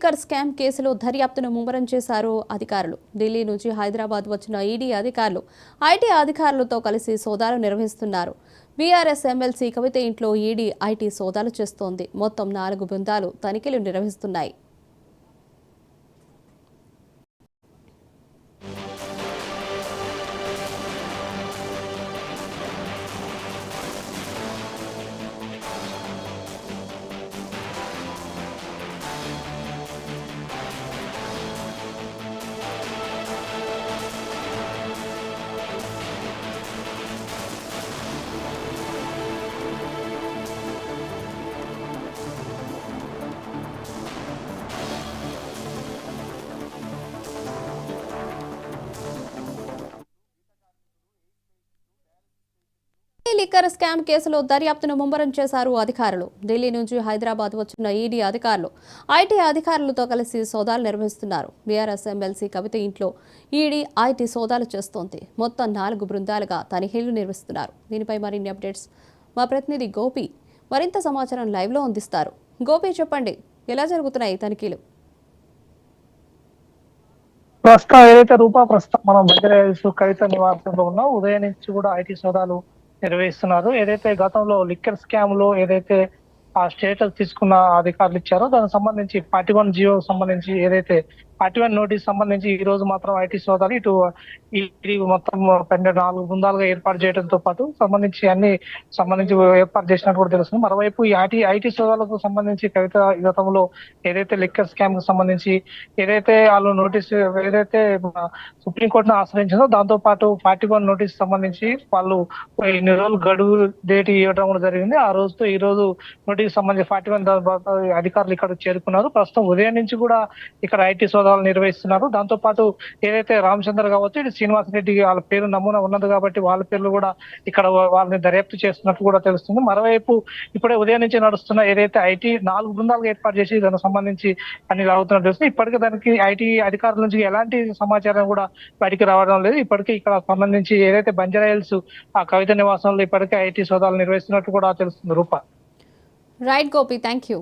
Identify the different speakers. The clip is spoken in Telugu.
Speaker 1: లిక్కర్ స్కామ్ కేసులో దర్యాప్తును ముమ్మరం చేశారు అధికారులు. ఢిల్లీ నుంచి హైదరాబాద్ వచ్చిన ఈడీ అధికారులు ఐటీ అధికారులతో కలిసి సోదాలు నిర్వహిస్తున్నారు. బీఆర్ఎస్ ఎమ్మెల్సీ కవిత ఇంట్లో ఈడీ ఐటీ సోదాలు చేస్తోంది. మొత్తం 4 బృందాలు తనిఖీలు నిర్వహిస్తున్నాయి. లిక్కర్ స్కామ్ కేసులో దర్యాప్తును ముమ్మరం చేశారు అధికారులు. ఢిల్లీ నుంచి హైదరాబాద్ వచ్చిన ఈడీ అధికారులు ఐటీ అధికారులతో కలిసి సోదాలు నిర్వహిస్తున్నారు. బీఆర్ఎస్ ఎమ్మెల్సీ కవిత ఇంట్లో ఈడీ ఐటీ సోదాలు చేస్తోంది. మొత్తం 4 బృందాలుగా తనిఖీలు నిర్వహిస్తున్నారు. దీనిపై మరిన్ని అప్డేట్స్ మా ప్రతినిధి గోపి మరింత సమాచారం లైవ్ లో అందిస్తారు. గోపి, చెప్పండి, ఎలా జరుగుతున్నాయి తనిఖీలు?
Speaker 2: ప్రస్తుతం ఏదైతే ప్రస్తుతం మనం కవిత నివాసంలో ఉన్నాం. ఉదయం నుంచి కూడా ఐటీ సోదాలు నిర్వహిస్తున్నారు. ఏదైతే గతంలో లిక్కర్ స్కామ్ లో ఏదైతే ఆ స్టేటస్ తీసుకున్న అధికారులు ఇచ్చారో దానికి సంబంధించి 41 జియో సంబంధించి ఏదైతే 41 నోటీస్ సంబంధించి ఈ రోజు మాత్రం ఐటీ సోదాలు ఇటు ఈ మొత్తం 4 బృందాలుగా ఏర్పాటు చేయడంతో పాటు సంబంధించి ఏర్పాటు చేసినట్టు కూడా తెలుస్తుంది. మరోవైపు ఈ ఐటీ సోదాలకు సంబంధించి కవిత గతంలో ఏదైతే లిక్కర్ స్కామ్ కు సంబంధించి ఏదైతే వాళ్ళు నోటీస్ ఏదైతే సుప్రీంకోర్టును ఆశ్రయించిందో దాంతో పాటు 41 నోటీస్ సంబంధించి వాళ్ళు ఇన్ని రోజులు గడువు డేట్ ఇవ్వడం కూడా జరిగింది. ఆ రోజుతో ఈ రోజు నోటీస్ సంబంధించి 41 అధికారులు ఇక్కడ చేరుకున్నారు. ప్రస్తుతం ఉదయం నుంచి కూడా ఇక్కడ ఐటీ సోదాలు నిర్వహిస్తున్నారు. దాంతో పాటు ఏదైతే రామచంద్ర కావచ్చు, ఇటు శ్రీనివాస్ రెడ్డి వాళ్ళ పేరు నమూనా ఉన్నది కాబట్టి వాళ్ళ పేర్లు కూడా ఇక్కడ వాళ్ళని దర్యాప్తు చేస్తున్నట్టు కూడా తెలుస్తుంది. మరోవైపు ఇప్పుడే ఉదయం నుంచి నడుస్తున్న ఏదైతే ఐటీ 4 బృందాలుగా ఏర్పాటు చేసి దానికి సంబంధించి అన్ని రావుతున్నట్టు తెలుస్తుంది. ఇప్పటికే దానికి ఐటీ అధికారుల నుంచి ఎలాంటి సమాచారం కూడా బయటికి రావడం లేదు. ఇప్పటికే ఇక్కడ సంబంధించి ఏదైతే బంజారాహిల్స్ ఆ కవిత నివాసంలో ఇప్పటికే ఐటీ సోదాలు నిర్వహిస్తున్నట్టు కూడా తెలుస్తుంది. Roopa.
Speaker 1: Right Gopi, thank you.